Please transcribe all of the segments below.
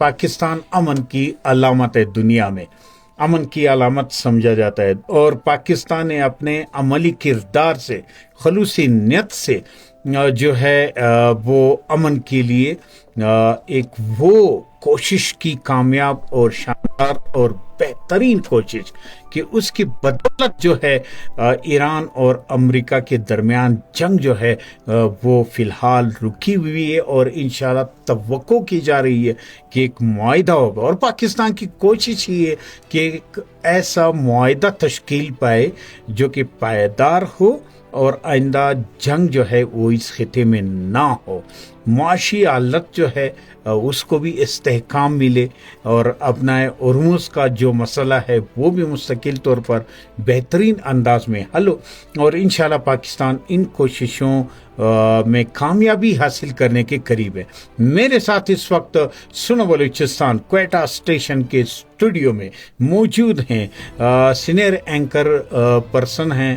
پاکستان امن کی علامت ہے، دنیا میں امن کی علامت سمجھا جاتا ہے، اور پاکستان نے اپنے عملی کردار سے، خلوصی نیت سے جو ہے وہ امن کے لیے ایک وہ کوشش کی، کامیاب اور شاندار اور بہترین کوشش، کہ اس کی بدولت جو ہے ایران اور امریکہ کے درمیان جنگ جو ہے وہ فی الحال رکی ہوئی ہے، اور انشاءاللہ توقع کی جا رہی ہے کہ ایک معاہدہ ہوگا، اور پاکستان کی کوشش ہی ہے کہ ایک ایسا معاہدہ تشکیل پائے جو کہ پائیدار ہو، اور آئندہ جنگ جو ہے وہ اس خطے میں نہ ہو، معاشی حالت جو ہے اس کو بھی استحکام ملے، اور اپنا ہرمز کا جو مسئلہ ہے وہ بھی مستقل طور پر بہترین انداز میں حل ہو، اور انشاءاللہ پاکستان ان کوششوں میں کامیابی حاصل کرنے کے قریب ہے۔ میرے ساتھ اس وقت سنو بلوچستان کوئٹہ اسٹیشن کے اسٹوڈیو میں موجود ہیں سینئر اینکر پرسن ہیں،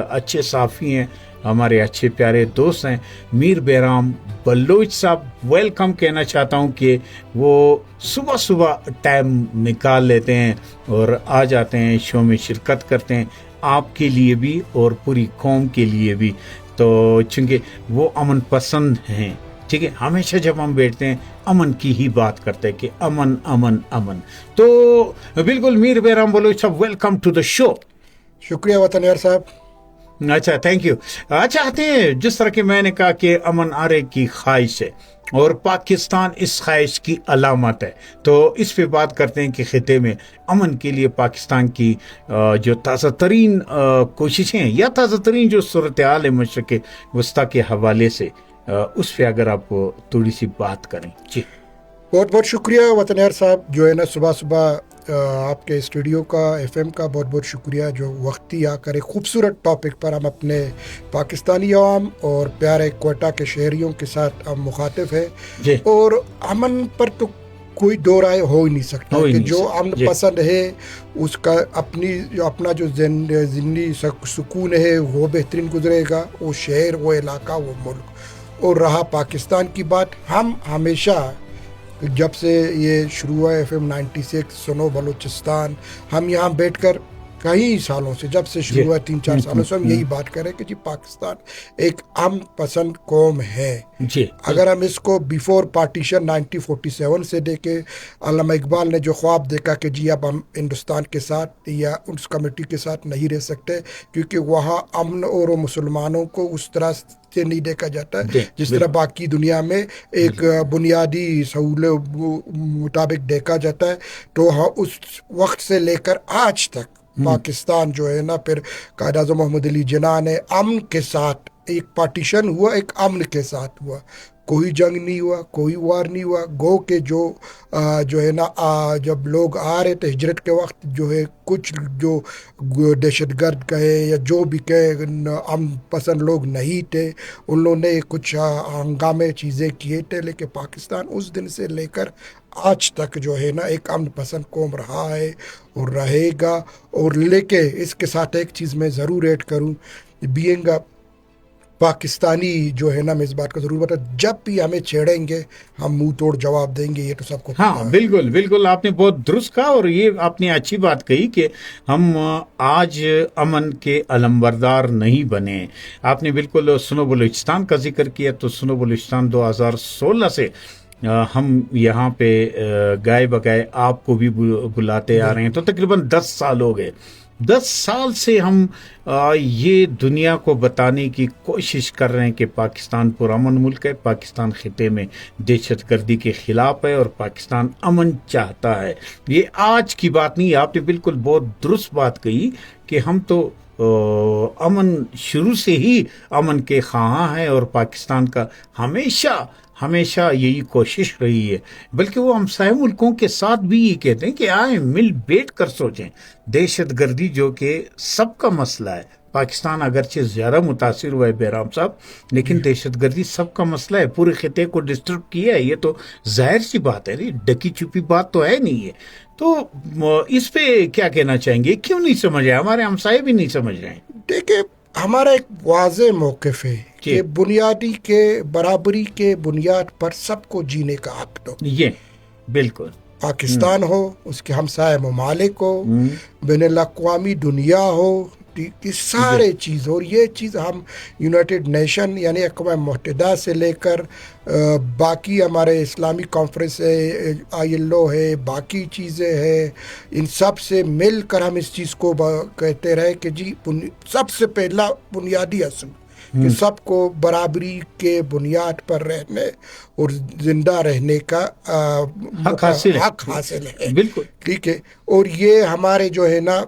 اچھے صحافی ہیں، ہمارے اچھے پیارے دوست ہیں، میر بہرام بلوچ صاحب۔ ویلکم کہنا چاہتا ہوں کہ وہ صبح صبح ٹائم نکال لیتے ہیں اور آ جاتے ہیں، شو میں شرکت کرتے ہیں، آپ کے لیے بھی اور پوری قوم کے لیے بھی، تو چونکہ وہ امن پسند ہیں، ٹھیک ہے، ہمیشہ جب ہم بیٹھتے ہیں امن کی ہی بات کرتے ہیں کہ امن امن امن۔ تو بالکل میر بہرام بلوچ صاحب، ویلکم ٹو دا شو۔ شکریہ وطن یار صاحب۔ اچھا، تھینک یو۔ چاہتے ہیں جس طرح کہ میں نے کہا کہ امن آرے کی خواہش ہے، اور پاکستان اس خواہش کی علامت ہے، تو اس پہ بات کرتے ہیں کہ خطے میں امن کے لیے پاکستان کی جو تازہ ترین کوششیں یا تازہ ترین جو صورتحال ہے مشرق وسطیٰ کے حوالے سے، اس پہ اگر آپ تھوڑی سی بات کریں۔ جی بہت بہت شکریہ وطن یار صاحب، جو ہے نا صبح صبح آپ کے اسٹوڈیو کا، ایف ایم کا بہت بہت شکریہ، جو وقتی آ کر ایک خوبصورت ٹاپک پر ہم اپنے پاکستانی عوام اور پیارے کوئٹہ کے شہریوں کے ساتھ ہم مخاطب ہیں جی۔ اور امن پر تو کوئی دو رائے ہو ہی نہیں سکتا کہ جو امن پسند ہے اس کا اپنا جو ذہنی سکون ہے وہ بہترین گزرے گا، وہ شہر، وہ علاقہ، وہ ملک۔ اور رہا پاکستان کی بات، ہم ہمیشہ جب سے یہ شروع ہوا ایف ایم 96 سنو بلوچستان، ہم یہاں بیٹھ کر کئی سالوں سے، جب سے شروع ہوا 3-4 سالوں سے، ہم یہی بات کریں کہ جی پاکستان ایک امن پسند قوم ہے۔ جی، اگر ہم اس کو بیفور پارٹیشن 1947 سے دیکھیں، علامہ اقبال نے جو خواب دیکھا کہ جی اب ہم ہندوستان کے ساتھ یا اس کمیٹی کے ساتھ نہیں رہ سکتے کیونکہ وہاں امن اور مسلمانوں کو اس طرح سے نہیں دیکھا جاتا ہے جس طرح باقی دنیا میں ایک بنیادی سہولت مطابق دیکھا جاتا ہے، تو اس وقت سے لے کر آج تک پاکستان جو ہے نا، پھر قائد اعظم محمد علی جناح نے امن کے ساتھ، ایک پارٹیشن ہوا، ایک امن کے ساتھ ہوا، کوئی جنگ نہیں ہوا، کوئی وار نہیں ہوا۔ گو کہ جو ہے نا جب لوگ آ رہے تھے ہجرت کے وقت، جو ہے کچھ جو دہشت گرد کہے یا جو بھی کہے، امن پسند لوگ نہیں تھے، ان لوگوں نے کچھ ہنگامے چیزیں کیے تھے، لیکن پاکستان اس دن سے لے کر آج تک جو ہے نا ایک امن پسند قوم رہا ہے اور رہے گا۔ اور لیکن اس کے ساتھ ایک چیز میں ضرور ایڈ کروں، بینگ پاکستانی جو ہے نا، میں اس بات کا ضرور بتا، جب بھی ہمیں چھیڑیں گے ہم منہ توڑ جواب دیں گے، یہ تو سب کو ہاں بالکل بالکل، آپ نے بہت درست کہا، اور یہ آپ نے اچھی بات کہی کہ ہم آج امن کے علمبردار نہیں بنے۔ آپ نے بالکل سنو بلوچستان کا ذکر کیا، تو سنو بلوچستان 2016 سے ہم یہاں پہ گائے بگائے آپ کو بھی بلاتے آ رہے ہیں، تو تقریباً 10 سال ہو گئے۔ 10 سال سے ہم یہ دنیا کو بتانے کی کوشش کر رہے ہیں کہ پاکستان پرامن ملک ہے، پاکستان خطے میں دہشت گردی کے خلاف ہے، اور پاکستان امن چاہتا ہے۔ یہ آج کی بات نہیں، آپ نے بالکل بہت درست بات کہی کہ ہم تو امن شروع سے ہی امن کے خواہاں ہیں، اور پاکستان کا ہمیشہ یہی کوشش رہی ہے، بلکہ وہ ہمسائے ملکوں کے ساتھ بھی یہ کہتے ہیں کہ آئیں مل بیٹھ کر سوچیں۔ دہشت گردی جو کہ سب کا مسئلہ ہے، پاکستان اگرچہ زیادہ متاثر ہوا ہے بہرام صاحب، لیکن دہشت گردی سب کا مسئلہ ہے، پورے خطے کو ڈسٹرب کیا ہے، یہ تو ظاہر سی بات ہے، ڈکی چھپی بات تو ہے نہیں ہے۔ تو اس پہ کیا کہنا چاہیں گے؟ کیوں نہیں سمجھ رہے؟ ہمارے ہمسائے بھی نہیں سمجھ رہے ہیں۔ دیکھیں، ہمارا ایک واضح موقف ہے کہ بنیادی کے برابری کے بنیاد پر سب کو جینے کا حق دو۔ بالکل پاکستان ہو، اس کے ہمسائے ممالک ہو، بین الاقوامی دنیا ہو، یہ سارے چیز. اور یہ چیز ہم یونائٹڈ نیشن یعنی اقوام متحدہ سے لے کر باقی ہمارے اسلامی کانفرنس ہے، ILO ہے، باقی چیزیں ہیں، ان سب سے مل کر ہم اس چیز کو کہتے رہے کہ جی سب سے پہلا بنیادی اصل کہ سب کو برابری کے بنیاد پر رہنے اور زندہ رہنے کا حق حاصل ہے. بالکل ٹھیک ہے. اور یہ ہمارے جو ہے نا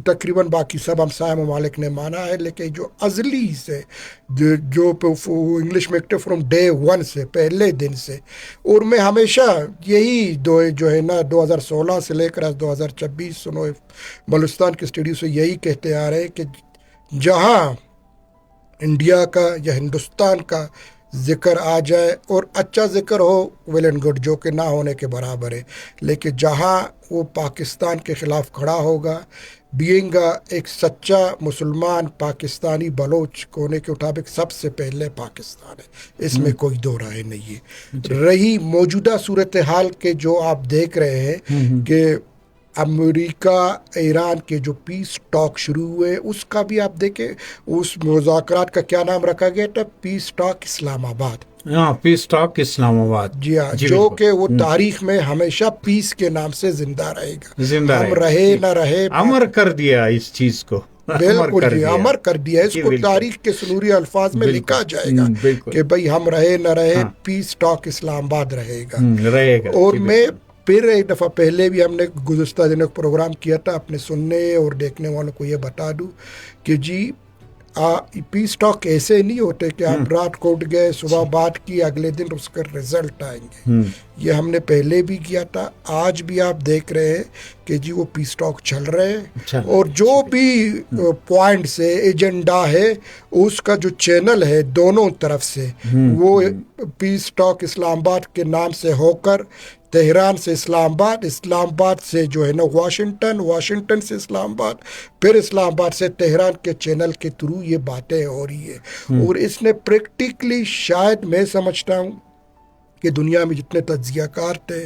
تقریباً باقی سب ہمسایہ ممالک نے مانا ہے، لیکن جو ازلی سے جو انگلش میں کہتے فرام ڈے ون سے پہلے دن سے، اور میں ہمیشہ یہی جو ہے نا 2016 سے لے کر 2024 بلوچستان کے اسٹوڈیو سے یہی کہتے آ رہے ہیں کہ جہاں انڈیا کا یا ہندوستان کا ذکر آ جائے اور اچھا ذکر ہو ویل اینڈ گڈ، جو کہ نہ ہونے کے برابر ہے، لیکن جہاں وہ پاکستان کے خلاف کھڑا ہوگا بینگ ایک سچا مسلمان پاکستانی بلوچ ہونے کے مطابق سب سے پہلے پاکستان ہے، اس میں کوئی دو رائے نہیں ہے. رہی موجودہ صورتحال کے جو آپ دیکھ رہے ہیں کہ امریکہ ایران کے جو پیس ٹاک شروع ہوئے، اس کا بھی آپ دیکھیں اس مذاکرات کا کیا نام رکھا گیا تھا، پیس ٹاک اسلام آباد. ہاں، پیس ٹاک اسلام آباد. جی ہاں، جو کہ وہ تاریخ میں ہمیشہ پیس کے نام سے زندہ رہے گا. ہم رہے نہ رہے، امر کر دیا اس چیز کو. بالکل جی، امر کر دیا. اس کو تاریخ کے سنوری الفاظ میں لکھا جائے گا کہ بھئی ہم رہے نہ رہے پیس ٹاک اسلام آباد رہے گا. اور میں پھر ایک دفعہ پہلے بھی ہم نے گزشتہ دنوں پروگرام کیا تھا، اپنے سننے اور دیکھنے والوں کو یہ بتا دوں کہ جی پیس ٹاک ایسے نہیں ہوتے کہ آپ رات کو اٹھ گئے، صبح بات کی، اگلے دن اس کا رزلٹ آئیں گے. یہ ہم نے پہلے بھی کیا تھا، آج بھی آپ دیکھ رہے ہیں کہ جی وہ پیس ٹاک چل رہے ہیں. اور جو بھی پوائنٹس ہے، ایجنڈا ہے، اس کا جو چینل ہے دونوں طرف سے، وہ پیس ٹاک اسلام آباد کے نام سے ہو کر تہران سے اسلام آباد، اسلام آباد سے جو ہے نا واشنگٹن، واشنگٹن سے اسلام آباد، پھر اسلام آباد سے تہران کے چینل کے تھرو یہ باتیں ہو رہی ہے. اور اس نے پریکٹیکلی شاید میں سمجھتا ہوں کہ دنیا میں جتنے تجزیہ کار تھے،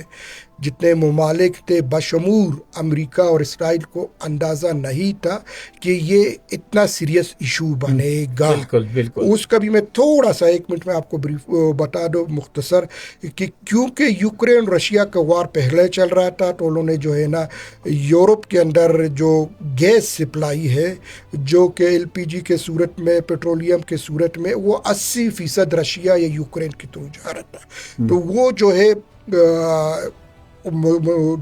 جتنے ممالک تھے، بشمول امریکہ اور اسرائیل کو اندازہ نہیں تھا کہ یہ اتنا سیریس ایشو بنے گا. بالکل. اس کا بھی میں تھوڑا سا 1 منٹ میں آپ کو بریف بتا دو مختصر کہ کیونکہ یوکرین رشیا کا وار پہلے چل رہا تھا، تو انہوں نے جو ہے نا یورپ کے اندر جو گیس سپلائی ہے، جو کہ LPG کے صورت میں، پیٹرولیم کے صورت میں، وہ 80% رشیا یا یوکرین کی طرف جا رہا تھا. تو وہ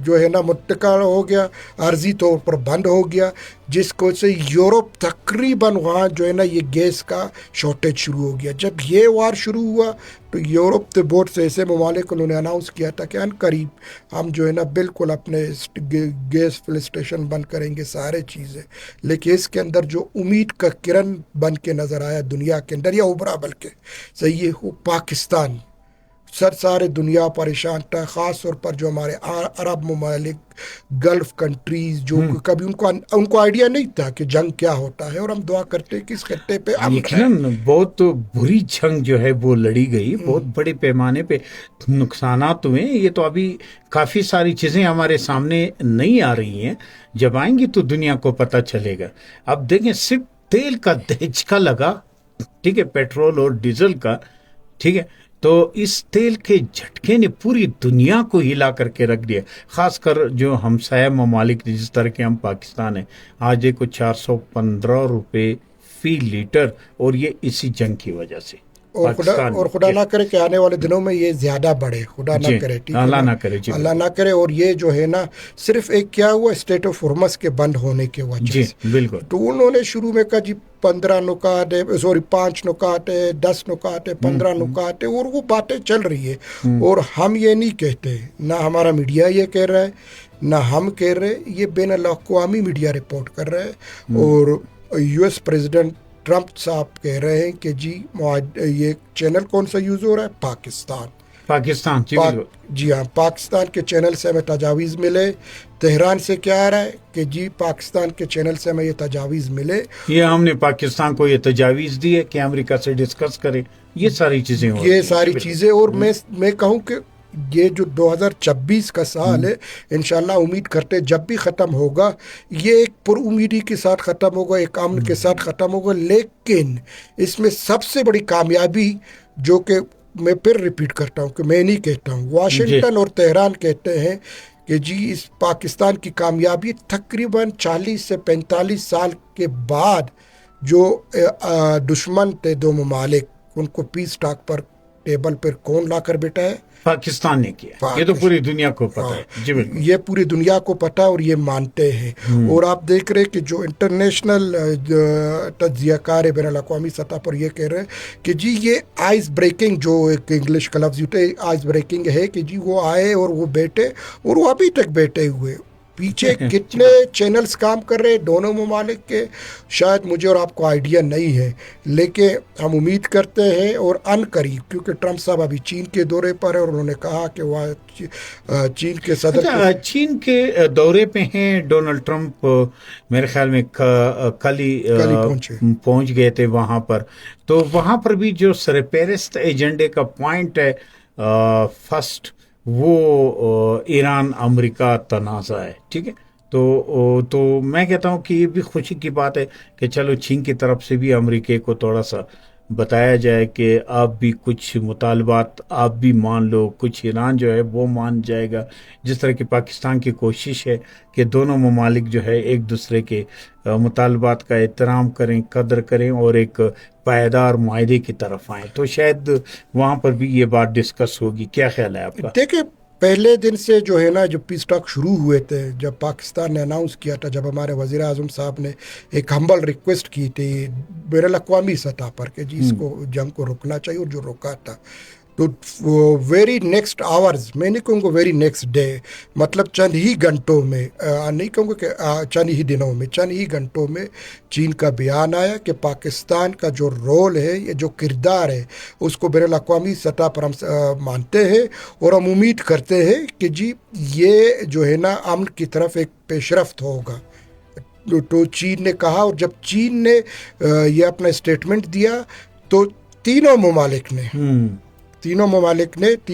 جو ہے نا متقع ہو گیا، عارضی طور پر بند ہو گیا، جس کو سے یورپ تقریباً وہاں جو ہے نا یہ گیس کا شارٹیج شروع ہو گیا. جب یہ وار شروع ہوا تو یورپ کے بہت سے ایسے ممالک انہوں نے اناؤنس کیا تھا کہ ان قریب ہم جو ہے نا بالکل اپنے گیس فل اسٹیشن بند کریں گے، سارے چیزیں. لیکن اس کے اندر جو امید کا کرن بن کے نظر آیا دنیا کے اندر، یا ابھرا بلکہ صحیح ہو، پاکستان. سارے دنیا پریشان تھا، خاص طور پر جو ہمارے عرب ممالک، گلف کنٹریز، جو کبھی ان کو آئیڈیا نہیں تھا کہ جنگ کیا ہوتا ہے. اور ہم دعا کرتے کہ اس خطے پہ بہت بری جنگ جو ہے وہ لڑی گئی، بہت بڑے پیمانے پہ نقصانات ہوئے. یہ تو ابھی کافی ساری چیزیں ہمارے سامنے نہیں آ رہی ہیں، جب آئیں گی تو دنیا کو پتہ چلے گا. اب دیکھیں صرف تیل کا دھچکا لگا، ٹھیک ہے، پیٹرول اور ڈیزل کا، ٹھیک ہے، تو اس تیل کے جھٹکے نے پوری دنیا کو ہلا کر کے رکھ دیا. خاص کر جو ہمسایہ ممالک جس طرح کے ہم پاکستان ہیں، آج کو 415 روپے فی لیٹر، اور یہ اسی جنگ کی وجہ سے. اور خدا نہ کرے کہ آنے والے دنوں میں یہ زیادہ بڑھے، خدا نہ کرے، اللہ نہ کرے، اللہ نہ کرے. اور یہ جو ہے نا صرف ایک کیا ہوا اسٹیٹ آف ہارمز کے بند ہونے کے وجہ سے. بالکل. تو انہوں نے شروع میں کہا جی 15 نکات ہے، 5 نکات ہے، 10 نکات ہے، 15 نکات ہے، اور وہ باتیں چل رہی ہے. اور ہم یہ نہیں کہتے، نہ ہمارا میڈیا یہ کہہ رہا ہے، نہ ہم کہہ رہے، یہ بین الاقوامی میڈیا رپورٹ کر رہے ہیں. اور US پریزیڈنٹ ٹرمپ صاحب کہہ رہے ہیں کہ جی یہ چینل کون سا یوز ہو رہا ہے، پاکستان. جی ہاں، پاکستان کے چینل سے ہمیں تجاویز ملے. تہران سے کیا آ رہا ہے کہ جی پاکستان کے چینل سے ہمیں یہ تجاویز ملے. یہ ہم نے پاکستان کو یہ تجاویز دی ہے کہ امریکہ سے ڈسکس کرے. یہ ساری چیزیں اور میں کہوں کہ یہ جو 2026 کا سال ہے انشاءاللہ امید کرتے جب بھی ختم ہوگا یہ ایک پر امیدی کے ساتھ ختم ہوگا, ایک امن کے ساتھ ختم ہوگا. لیکن اس میں سب سے بڑی کامیابی جو کہ میں پھر ریپیٹ کرتا ہوں کہ میں نہیں کہتا ہوں, واشنگٹن اور تہران کہتے ہیں کہ جی اس پاکستان کی کامیابی تقریباً 40 سے 45 سال کے بعد جو دشمن تھے دو ممالک ان کو پیس ٹاک پر ٹیبل پر کون لا کر بیٹھا ہے؟ پاکستان نے کیا. یہ تو پوری دنیا کو پتا ہے. جی بالکل, یہ پوری دنیا کو پتا اور یہ مانتے ہیں. اور آپ دیکھ رہے کہ جو انٹرنیشنل تجزیہ کار بین الاقوامی سطح پر یہ کہہ رہے ہیں کہ جی یہ آئس بریکنگ, جو ایک انگلش کا لفظ ہوتا ہے آئس بریکنگ ہے, کہ جی وہ آئے اور وہ بیٹھے اور وہ ابھی تک بیٹھے ہوئے. پیچھے کتنے چینلز کام کر رہے دونوں ممالک کے شاید مجھے اور آپ کو آئیڈیا نہیں ہے, لیکن ہم امید کرتے ہیں اور ان قریب, کیونکہ ٹرمپ صاحب ابھی چین کے دورے پر ہے اور انہوں نے کہا کہ وہ چین کے صدر چین کے دورے پہ ہیں. ڈونلڈ ٹرمپ میرے خیال میں کل ہی پہنچ گئے تھے وہاں پر. تو وہاں پر بھی جو سرپیرست ایجنڈے کا پوائنٹ ہے فرسٹ وہ ایران امریکہ تنازع ہے. ٹھیک ہے, تو میں کہتا ہوں کہ یہ بھی خوشی کی بات ہے کہ چلو چین کی طرف سے بھی امریکہ کو تھوڑا سا بتایا جائے کہ آپ بھی کچھ مطالبات آپ بھی مان لو, کچھ ایران جو ہے وہ مان جائے گا. جس طرح کی پاکستان کی کوشش ہے کہ دونوں ممالک جو ہے ایک دوسرے کے مطالبات کا احترام کریں, قدر کریں اور ایک پائیدار معاہدے کی طرف آئیں. تو شاید وہاں پر بھی یہ بات ڈسکس ہوگی. کیا خیال ہے آپ کا؟ دیکھیں پہلے دن سے جو ہے نا جو پیس ٹاک شروع ہوئے تھے, جب پاکستان نے اناؤنس کیا تھا, جب ہمارے وزیر اعظم صاحب نے ایک ہمبل ریکویسٹ کی تھی بین الاقوامی سطح پر کہ جی اس کو جنگ کو روکنا چاہیے, اور جو روکا تھا تو ویری نیکسٹ آورز, میں نہیں کہوں گا ویری نیکسٹ ڈے, مطلب چند ہی گھنٹوں میں, نہیں کہوں گا کہ چند ہی دنوں میں, چند ہی گھنٹوں میں چین کا بیان آیا کہ پاکستان کا جو رول ہے یا جو کردار ہے اس کو بین الاقوامی سطح پر ہم مانتے ہیں اور ہم امید کرتے ہیں کہ جی یہ جو ہے نا امن کی طرف ایک پیش رفت ہوگا. تو چین نے کہا, اور جب چین نے یہ اپنا اسٹیٹمنٹ دیا تو تینوں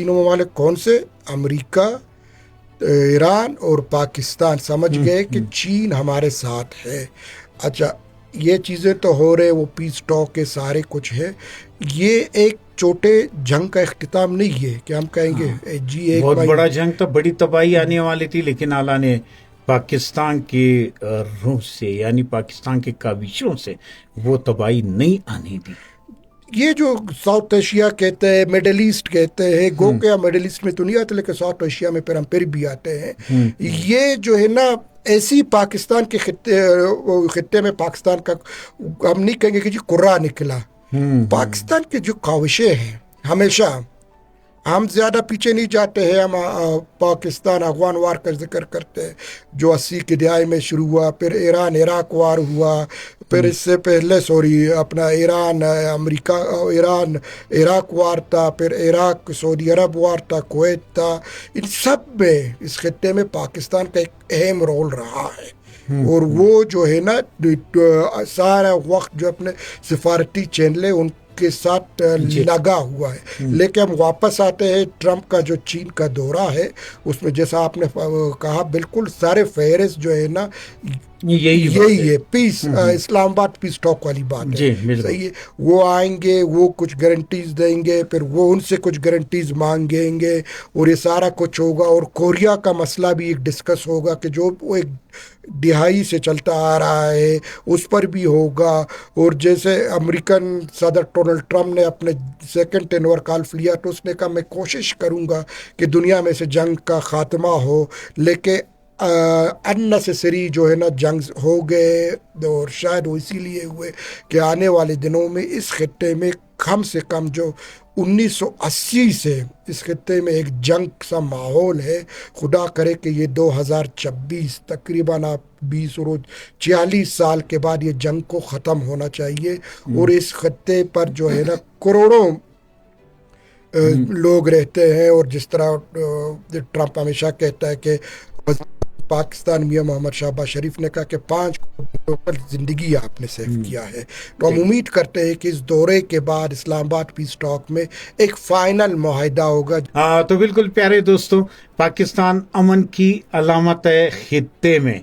ممالک کون سے, امریکہ, ایران اور پاکستان سمجھ گئے کہ چین ہمارے ساتھ ہے. اچھا یہ چیزیں تو ہو رہے, وہ پیس ٹاک کے سارے کچھ ہے, یہ ایک چھوٹے جنگ کا اختتام نہیں ہے کہ ہم کہیں گے جی ایک بہت بڑا جنگ تھا, بڑی تباہی آنے والی تھی, لیکن اللہ نے پاکستان کے روح سے یعنی پاکستان کے کاوشوں سے وہ تباہی نہیں آنے دی. یہ جو ساؤتھ ایشیا کہتے ہیں, مڈل ایسٹ کہتے ہیں, گو کہ مڈل ایسٹ میں تو نہیں آتے لیکن ساؤتھ ایشیا میں پھر بھی آتے ہیں. یہ جو ہے نا ایسی پاکستان کے خطے میں پاکستان کا ہم نہیں کہیں گے کہ جی قرہ نکلا. پاکستان کے جو کاوشیں ہیں ہمیشہ, ہم زیادہ پیچھے نہیں جاتے ہیں, ہم پاکستان افغان وار کا ذکر کرتے ہیں جو 80 کی دہائی میں شروع ہوا, پھر ایران عراق وار ہوا, پھر اس سے پہلے اپنا ایران عراق وار تھا, پھر عراق سعودی عرب وار تھا, کویت تھا. ان سب میں اس خطے میں پاکستان کا ایک اہم رول رہا ہے. اور وہ جو ہے نا سارا وقت جو اپنے سفارتی چینلیں ان کے ساتھ لگا ہوا ہے. لیکن ہم واپس آتے ہیں, ٹرمپ کا جو چین کا دورہ ہے اس میں جیسا آپ نے کہا بالکل سارے فہرست جو ہے نا یہی ہے, پیس اسلام آباد پیس ٹاک والی بات ہے. صحیح ہے, وہ آئیں گے, وہ کچھ گارنٹیز دیں گے, پھر وہ ان سے کچھ گارنٹیز مانگیں گے اور یہ سارا کچھ ہوگا. اور کوریا کا مسئلہ بھی ایک ڈسکس ہوگا کہ جو وہ ایک دہائی سے چلتا آ رہا ہے اس پر بھی ہوگا. اور جیسے امریکن صدر ڈونلڈ ٹرمپ نے اپنے سیکنڈ ٹینور کالف لیا تو اس نے کہا میں کوشش کروں گا کہ دنیا میں سے جنگ کا خاتمہ ہو, لیکن اننیسیسری جو ہے نا جنگ ہو گئے, اور شاید وہ اسی لیے ہوئے کہ آنے والے دنوں میں اس خطے میں کم سے کم جو 1980 سے اس خطے میں ایک جنگ سا ماحول ہے. خدا کرے کہ یہ 2026 تقریباً 20 اور 40 سال کے بعد یہ جنگ کو ختم ہونا چاہیے. اور اس خطے پر جو ہے نا کروڑوں لوگ رہتے ہیں, اور جس طرح ٹرمپ ہمیشہ کہتا ہے کہ پاکستان میاں محمد شہباز شریف نے کہا کہ 5 کروڑ پر زندگی آپ نے سیو کیا ہے. تو ہم امید کرتے ہیں کہ اس دورے کے بعد اسلام آباد پیس ٹاک میں ایک فائنل معاہدہ ہوگا. تو بالکل پیارے دوستوں، پاکستان امن کی علامت ہے خطے میں،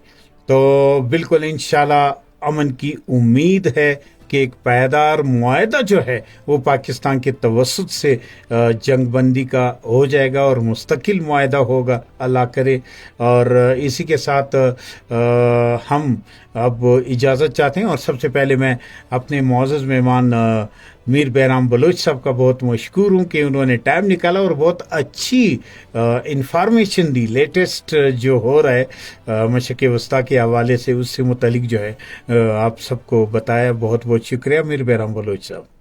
تو بالکل انشاءاللہ امن کی امید ہے کہ ایک پائیدار معاہدہ جو ہے وہ پاکستان کے توسط سے جنگ بندی کا ہو جائے گا اور مستقل معاہدہ ہوگا، اللہ کرے. اور اسی کے ساتھ ہم اب اجازت چاہتے ہیں، اور سب سے پہلے میں اپنے معزز مہمان میر بہرام بلوچ صاحب کا بہت مشکور ہوں کہ انہوں نے ٹائم نکالا اور بہت اچھی انفارمیشن دی، لیٹسٹ جو ہو رہا ہے مشرق وسطیٰ کے حوالے سے، اس سے متعلق جو ہے آپ سب کو بتایا. بہت بہت شکریہ میر بہرام بلوچ صاحب.